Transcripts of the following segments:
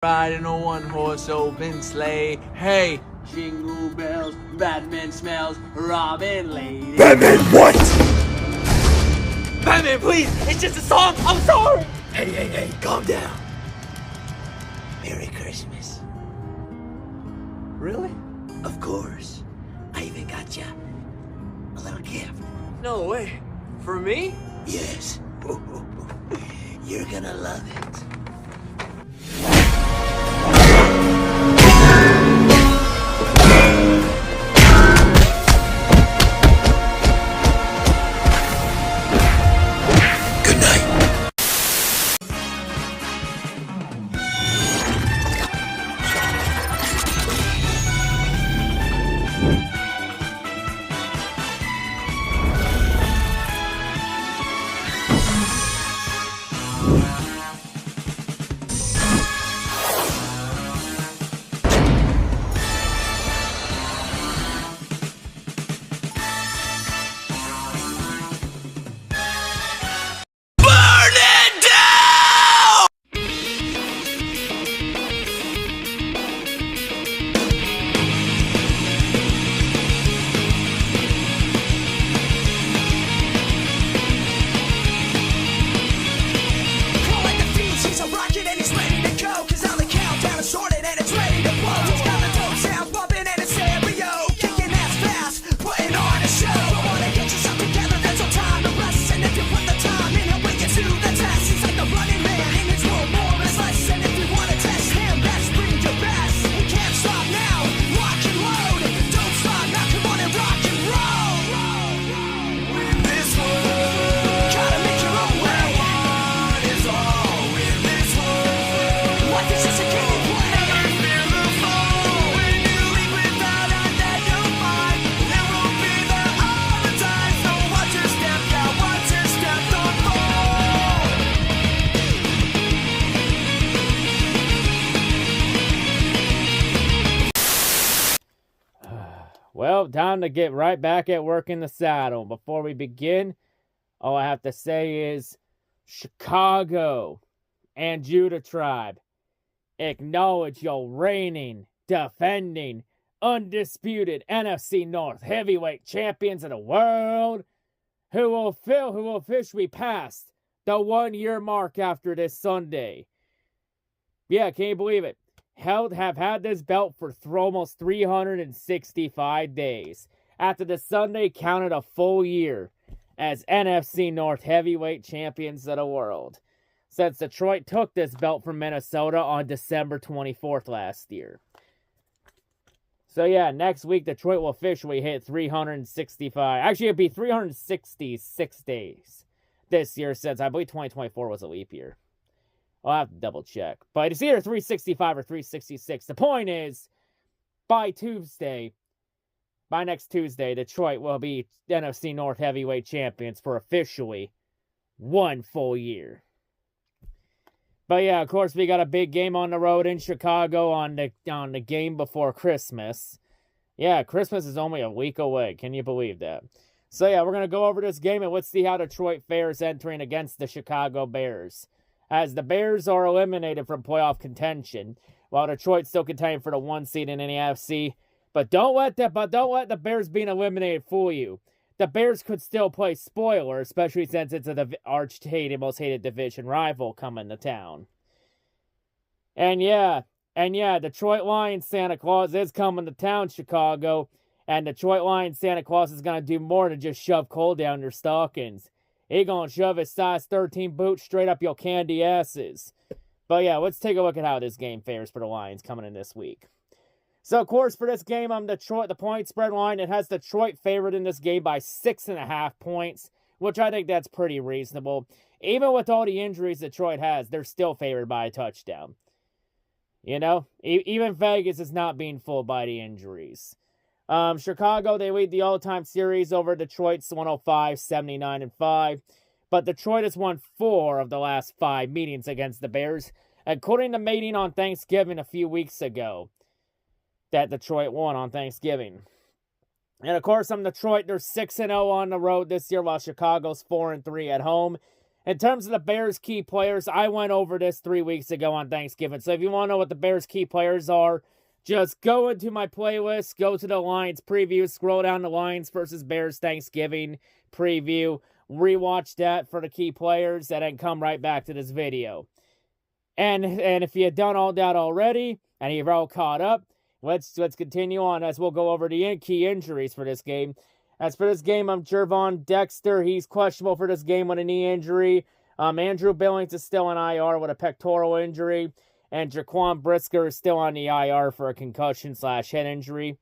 Riding a one-horse open sleigh. Hey, jingle bells, Batman smells, Robin lady. Batman what? Batman, please! It's just a song! I'm sorry! Hey, calm down. Merry Christmas. Really? Of course. I even got you a little gift. No way. For me? Yes. You're gonna love it. Good night. Well, time to get right back at work in the saddle. Before we begin, all I have to say is Chicago and Judah Tribe, acknowledge your reigning, defending, undisputed NFC North heavyweight champions of the world who will officially pass the 1-year mark after this Sunday. Yeah, can you believe it? Have had this belt for almost 365 days. After the Sunday counted a full year as NFC North heavyweight champions of the world, since Detroit took this belt from Minnesota on December 24th last year. So yeah, next week Detroit will officially hit 365. Actually, it'd be 366 days this year, since I believe 2024 was a leap year. I'll have to double check. But it's either 365 or 366. The point is, by next Tuesday, Detroit will be NFC North heavyweight champions for officially 1 full year. But yeah, of course, we got a big game on the road in Chicago on the game before Christmas. Yeah, Christmas is only a week away. Can you believe that? So yeah, we're going to go over this game and let's see how Detroit fares entering against the Chicago Bears, as the Bears are eliminated from playoff contention, while Detroit's still contending for the 1 seed in the NFC. But don't let the Bears being eliminated fool you. The Bears could still play spoiler, especially since it's the most hated division rival coming to town. And yeah, Detroit Lions Santa Claus is coming to town, Chicago, and Detroit Lions Santa Claus is going to do more than just shove coal down your stockings. He gonna shove his size 13 boot straight up your candy asses. But yeah, let's take a look at how this game fares for the Lions coming in this week. So, of course, for this game, Detroit, the point spread line, it has Detroit favored in this game by 6.5 points, which I think that's pretty reasonable. Even with all the injuries Detroit has, they're still favored by a touchdown. You know, even Vegas is not being fooled by the injuries. Chicago, they lead the all-time series over Detroit's 105-79-5. But Detroit has won 4 of the last 5 meetings against the Bears, according to meeting on Thanksgiving a few weeks ago that Detroit won on Thanksgiving. And of course, Detroit, they're 6-0 on the road this year, while Chicago's 4-3 at home. In terms of the Bears' key players, I went over this 3 weeks ago on Thanksgiving. So if you want to know what the Bears' key players are, just go into my playlist, go to the Lions preview, scroll down to Lions versus Bears Thanksgiving preview, rewatch that for the key players, and then come right back to this video. And if you've done all that already, and you're all caught up, let's continue on as we'll go over the key injuries for this game. As for this game, Jervon Dexter. He's questionable for this game with a knee injury. Andrew Billings is still on IR with a pectoral injury. And Jaquan Brisker is still on the IR for a concussion/head injury.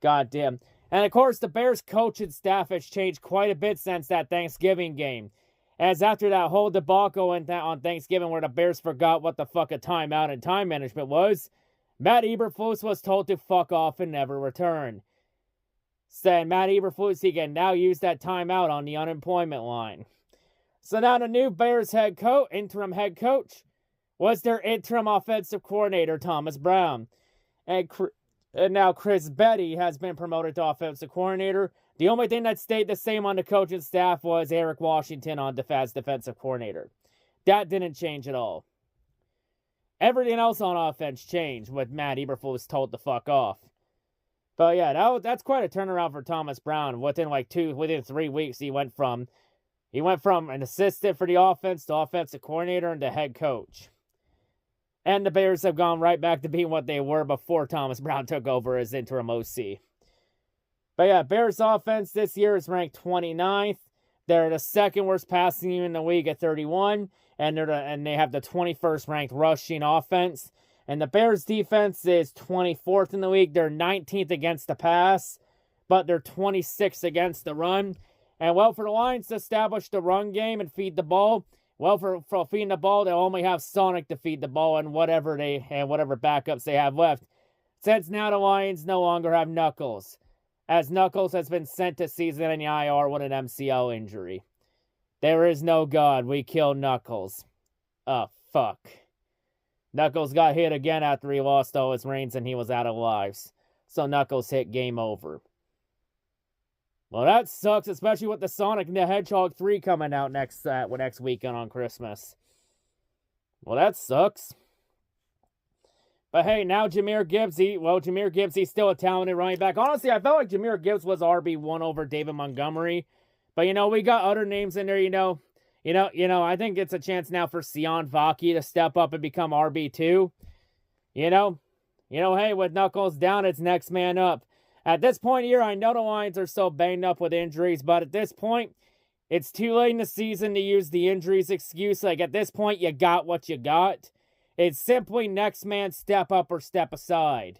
Goddamn. And of course, the Bears coach and staff has changed quite a bit since that Thanksgiving game. As after that whole debacle on Thanksgiving where the Bears forgot what the fuck a timeout and time management was, Matt Eberflus was told to fuck off and never return. Saying Matt Eberflus, he can now use that timeout on the unemployment line. So now the new Bears interim head coach, was their interim offensive coordinator, Thomas Brown. And now Chris Betty has been promoted to offensive coordinator. The only thing that stayed the same on the coaching staff was Eric Washington as defensive coordinator. That didn't change at all. Everything else on offense changed with Matt Eberflus told to fuck off. But yeah, that's quite a turnaround for Thomas Brown. Within 3 weeks, he went from an assistant for the offense to offensive coordinator and to head coach. And the Bears have gone right back to being what they were before Thomas Brown took over as interim OC. But yeah, Bears offense this year is ranked 29th. They're the second worst passing unit in the league at 31, and they have the 21st ranked rushing offense. And the Bears defense is 24th in the league. They're 19th against the pass, but they're 26th against the run. And well, for the Lions to establish the run game and feed the ball, well, for feeding the ball, they'll only have Sonic to feed the ball and whatever backups they have left. Since now the Lions no longer have Knuckles, as Knuckles has been sent to season in the IR with an MCL injury. There is no God. We killed Knuckles. Oh, fuck. Knuckles got hit again after he lost all his reins and he was out of lives. So Knuckles hit game over. Well, that sucks, especially with the Sonic the Hedgehog 3 coming out next weekend on Christmas. Well, that sucks. But hey, now Jahmyr Gibbs, he's still a talented running back. Honestly, I felt like Jahmyr Gibbs was RB1 over David Montgomery. But, we got other names in there, I think it's a chance now for Sion Vaki to step up and become RB2. Hey, with Knuckles down, it's next man up. At this point of year, I know the Lions are so banged up with injuries, but at this point, it's too late in the season to use the injuries excuse. Like, at this point, you got what you got. It's simply next man step up or step aside.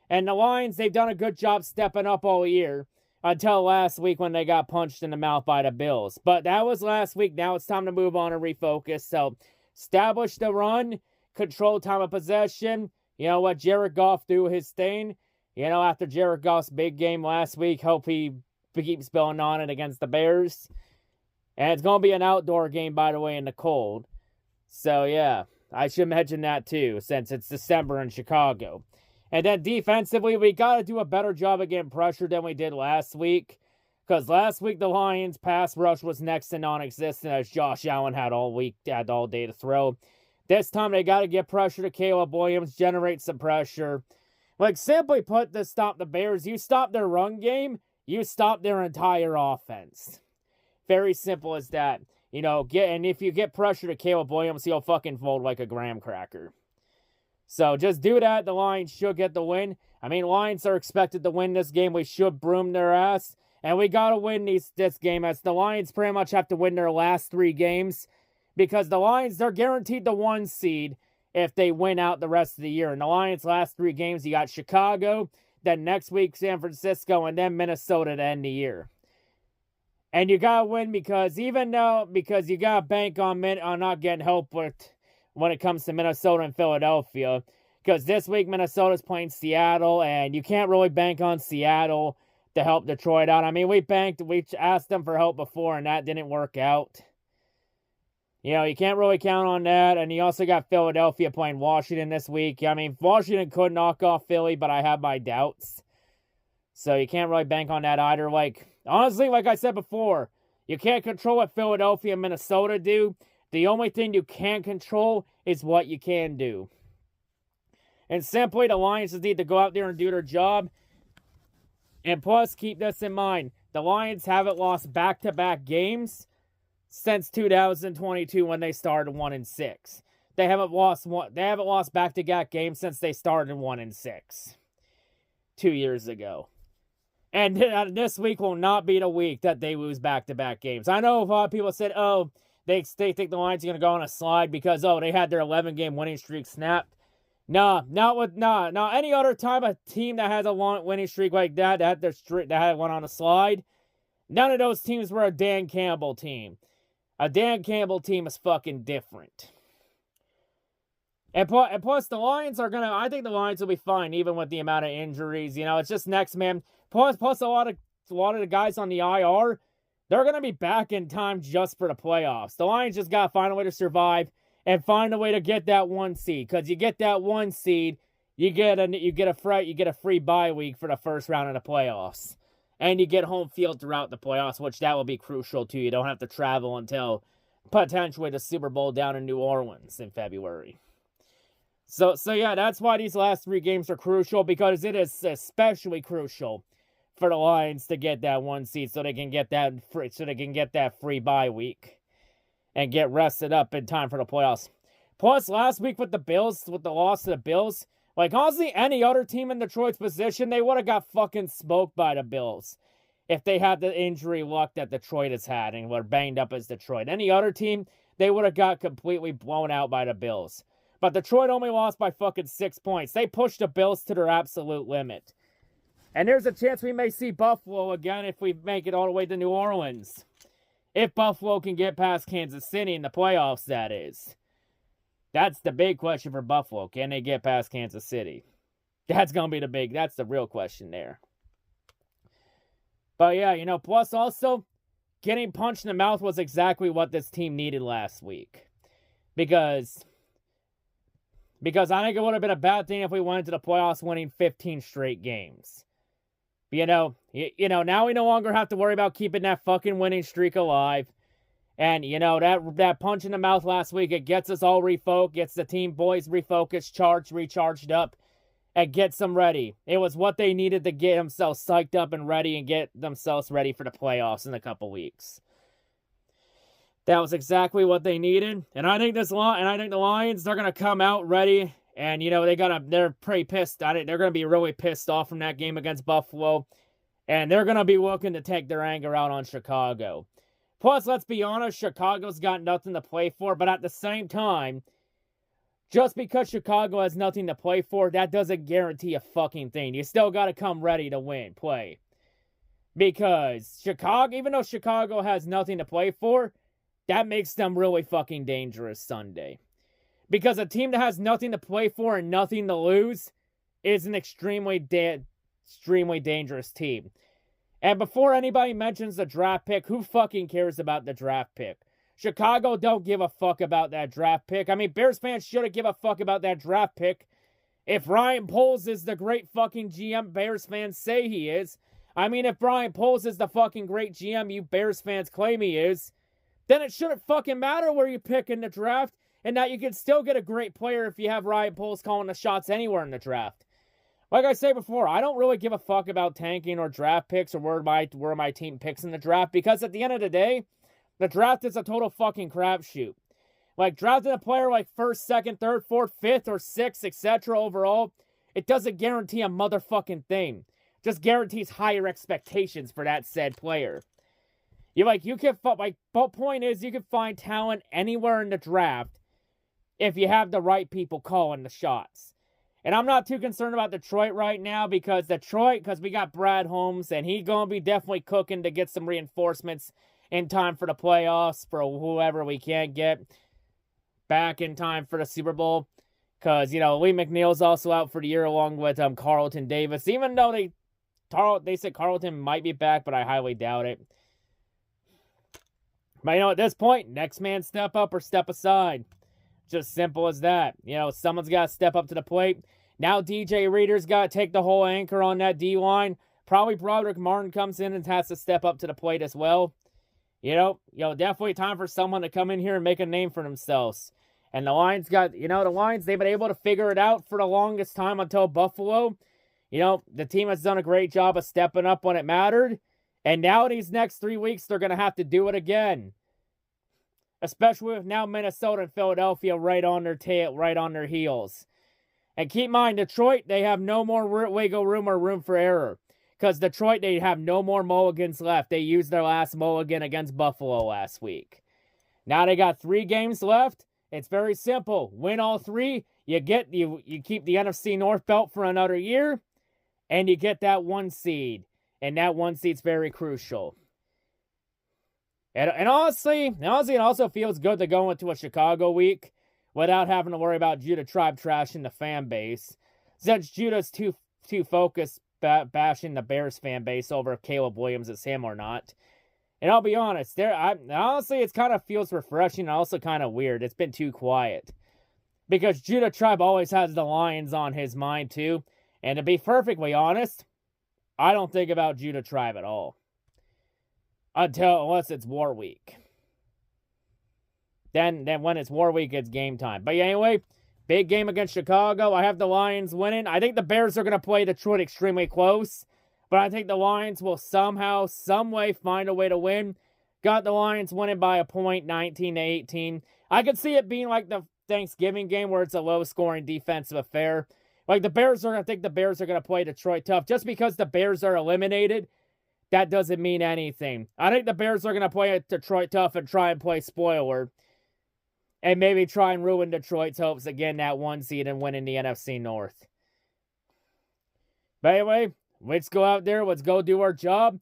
And the Lions, they've done a good job stepping up all year until last week when they got punched in the mouth by the Bills. But that was last week. Now it's time to move on and refocus. So, establish the run, control time of possession. Let Jared Goff do his thing. After Jared Goff's big game last week, hope he keeps building on it against the Bears. And it's going to be an outdoor game, by the way, in the cold. So, yeah, I should mention that, too, since it's December in Chicago. And then defensively, we got to do a better job of getting pressure than we did last week. Because last week, the Lions' pass rush was next to non-existent as Josh Allen had all day to throw. This time, they got to get pressure to Caleb Williams, generate some pressure. Simply put, to stop the Bears, you stop their run game, you stop their entire offense. Very simple as that. And if you get pressure to Caleb Williams, he'll fucking fold like a graham cracker. So just do that. The Lions should get the win. Lions are expected to win this game. We should broom their ass. And we got to win this game, as the Lions pretty much have to win their last 3 games. Because the Lions, they're guaranteed the 1 seed if they win out the rest of the year. In the Lions' last 3 games, you got Chicago, then next week San Francisco, and then Minnesota to end the year. And you gotta win because you gotta bank on not getting help when it comes to Minnesota and Philadelphia. Because this week Minnesota's playing Seattle, and you can't really bank on Seattle to help Detroit out. We asked them for help before, and that didn't work out. You can't really count on that. And you also got Philadelphia playing Washington this week. Washington could knock off Philly, but I have my doubts. So you can't really bank on that either. Honestly, like I said before, You can't control what Philadelphia and Minnesota do. The only thing you can control is what you can do. And simply, the Lions just need to go out there and do their job. And plus, keep this in mind. The Lions haven't lost back-to-back games since 2022 when they started 1-6. They haven't lost back-to-back games since they started 1-6 2 years ago. And this week will not be the week that they lose back-to-back games. I know a lot of people said, oh, they think the Lions are going to go on a slide because, oh, they had their 11-game winning streak snapped. Nah, any other time a team that has a long winning streak like that had one on a slide, none of those teams were a Dan Campbell team. A Dan Campbell team is fucking different. And plus, the Lions are going to... I think the Lions will be fine, even with the amount of injuries. You know, it's just next man. Plus a lot of the guys on the IR, they're going to be back in time just for the playoffs. The Lions just got to find a way to survive and find a way to get that 1 seed. Because you get that 1 seed, you get a free bye week for the first round of the playoffs. And you get home field throughout the playoffs, which that will be crucial too. You don't have to travel until potentially the Super Bowl down in New Orleans in February. So yeah, that's why these last 3 games are crucial, because it is especially crucial for the Lions to get that 1 seed so they can get that free bye week and get rested up in time for the playoffs. Plus, last week with the loss to the Bills, like honestly, any other team in Detroit's position, they would have got fucking smoked by the Bills if they had the injury luck that Detroit has had and were banged up as Detroit. Any other team, they would have got completely blown out by the Bills. But Detroit only lost by fucking 6 points. They pushed the Bills to their absolute limit. And there's a chance we may see Buffalo again if we make it all the way to New Orleans. If Buffalo can get past Kansas City in the playoffs, that is. That's the big question for Buffalo. Can they get past Kansas City? That's the real question there. But yeah, you know, plus also, getting punched in the mouth was exactly what this team needed last week. Because I think it would have been a bad thing if we went into the playoffs winning 15 straight games. You know, now we no longer have to worry about keeping that fucking winning streak alive. And, you know, that punch in the mouth last week, it gets us all refocused, gets the team boys refocused, recharged up, and gets them ready. It was what they needed to get themselves psyched up and ready and get themselves ready for the playoffs in a couple weeks. That was exactly what they needed. And I think the Lions, they're going to come out ready. And, you know, they're pretty pissed. They're going to be really pissed off from that game against Buffalo. And they're going to be looking to take their anger out on Chicago. Plus, let's be honest, Chicago's got nothing to play for. But at the same time, just because Chicago has nothing to play for, that doesn't guarantee a fucking thing. You still got to come ready to play. Because Chicago, even though Chicago has nothing to play for, that makes them really fucking dangerous Sunday. Because a team that has nothing to play for and nothing to lose is an extremely dangerous team. And before anybody mentions the draft pick, who fucking cares about the draft pick? Chicago don't give a fuck about that draft pick. I mean, Bears fans shouldn't give a fuck about that draft pick. If Ryan Poles is the great fucking GM Bears fans say he is, I mean, if Ryan Poles is the fucking great GM you Bears fans claim he is, then it shouldn't fucking matter where you pick in the draft, and that you can still get a great player if you have Ryan Poles calling the shots anywhere in the draft. Like I said before, I don't really give a fuck about tanking or draft picks or where my team picks in the draft, because at the end of the day, the draft is a total fucking crapshoot. Like, drafting a player like 1st, 2nd, 3rd, 4th, 5th, or 6th, etc. overall, it doesn't guarantee a motherfucking thing. It just guarantees higher expectations for that said player. Point is, you can find talent anywhere in the draft if you have the right people calling the shots. And I'm not too concerned about Detroit right now, because we got Brad Holmes, and he's going to be definitely cooking to get some reinforcements in time for the playoffs for whoever we can get back in time for the Super Bowl. Because, you know, Lee McNeil's also out for the year along with Carlton Davis. Even though they said Carlton might be back, but I highly doubt it. But, you know, at this point, next man step up or step aside. Just simple as that. You know, someone's got to step up to the plate. Now DJ Reader's got to take the whole anchor on that D-line. Probably Broderick Martin comes in and has to step up to the plate as well. Definitely time for someone to come in here and make a name for themselves. And the Lions they've been able to figure it out for the longest time until Buffalo. The team has done a great job of stepping up when it mattered. And now these next 3 weeks, they're going to have to do it again. Especially with now Minnesota and Philadelphia right on their tail, right on their heels. And keep in mind, Detroit, they have no more wiggle room or room for error. Because Detroit, they have no more mulligans left. They used their last mulligan against Buffalo last week. Now they got 3 games left. It's very simple. Win all 3. You keep the NFC North belt for another year. And you get that 1 seed. And that 1 seed's very crucial. And honestly, it also feels good to go into a Chicago week without having to worry about Judah Tribe trashing the fan base. Since Judah's too focused bashing the Bears fan base over if Caleb Williams is him or not. And I'll be honest, honestly, it kind of feels refreshing and also kind of weird. It's been too quiet. Because Judah Tribe always has the Lions on his mind too. And to be perfectly honest, I don't think about Judah Tribe at all. Unless it's War Week. Then when it's War Week, it's game time. But anyway, big game against Chicago. I have the Lions winning. I think the Bears are going to play Detroit extremely close. But I think the Lions will somehow, some way, find a way to win. Got the Lions winning by a point, 19-18. I could see it being like the Thanksgiving game where it's a low-scoring defensive affair. I think the Bears are going to play Detroit tough. Just because the Bears are eliminated, that doesn't mean anything. I think the Bears are going to play Detroit tough and try and play spoiler. And maybe try and ruin Detroit's hopes again that 1 seed and winning the NFC North. But anyway, let's go out there. Let's go do our job.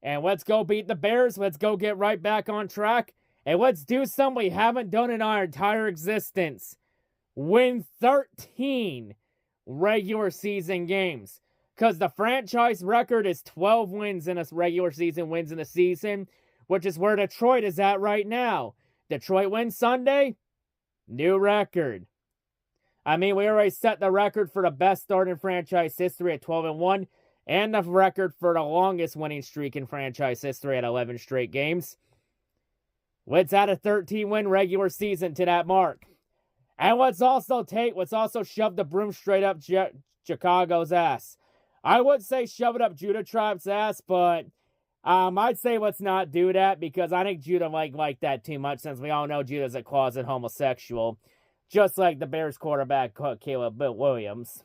And let's go beat the Bears. Let's go get right back on track. And let's do something we haven't done in our entire existence. Win 13 regular season games. Because the franchise record is 12 wins in a regular season, wins in a season, which is where Detroit is at right now. Detroit wins Sunday, new record. I mean, we already set the record for the best start in franchise history at 12-1, and the record for the longest winning streak in franchise history at 11 straight games. Let's add a 13-win regular season to that mark. And let's also shove the broom straight up Chicago's ass. I would say shove it up Judah Tribe's ass, but I'd say let's not do that because I think Judah like that too much since we all know Judah's a closet homosexual. Just like the Bears quarterback Caleb Williams.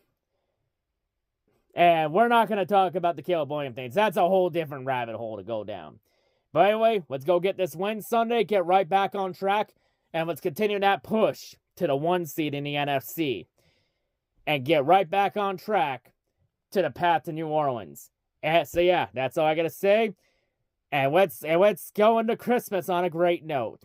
And we're not going to talk about the Caleb Williams things. That's a whole different rabbit hole to go down. But anyway, let's go get this win Sunday, get right back on track, and let's continue that push to the 1 seed in the NFC. And get right back on track to the path to New Orleans. And so yeah, that's all I got to say. And let's go into Christmas on a great note.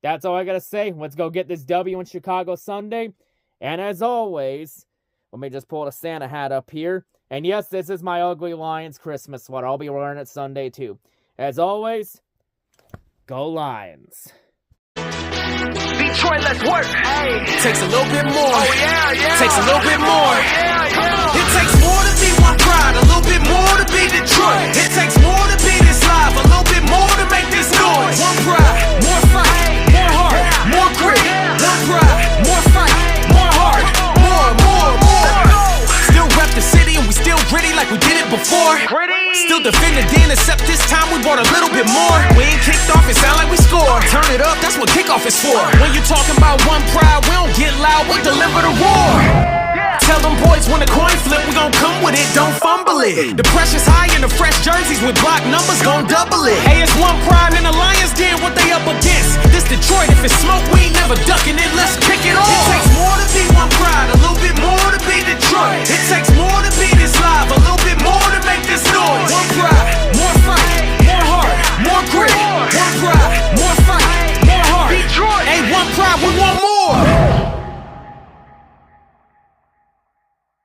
That's all I got to say. Let's go get this W in Chicago Sunday. And as always, let me just pull the Santa hat up here. And yes, this is my ugly Lions Christmas sweater. I'll be wearing it Sunday too. As always, go Lions. Detroit, let's work. Hey. Takes a little bit more. Oh, yeah. Takes a little bit more. Yeah. It takes more to be one pride, a little bit more to be Detroit. It takes more to be this live, a little bit more to make this noise. One pride, more fight, more heart, more grit. One pride, more fight, more heart, more. Still rep the city and we still gritty like we did it before. Still defend the den, except this time we brought a little bit more. We ain't kicked off, it sound like we scored. Turn it up, that's what kickoff is for. When you talking about one pride, we don't get loud, we deliver the war. Tell them boys when the coin flip, we gon' come with it, don't fumble it. The pressure's high and the fresh jerseys with block numbers gon' double it. Hey, it's one pride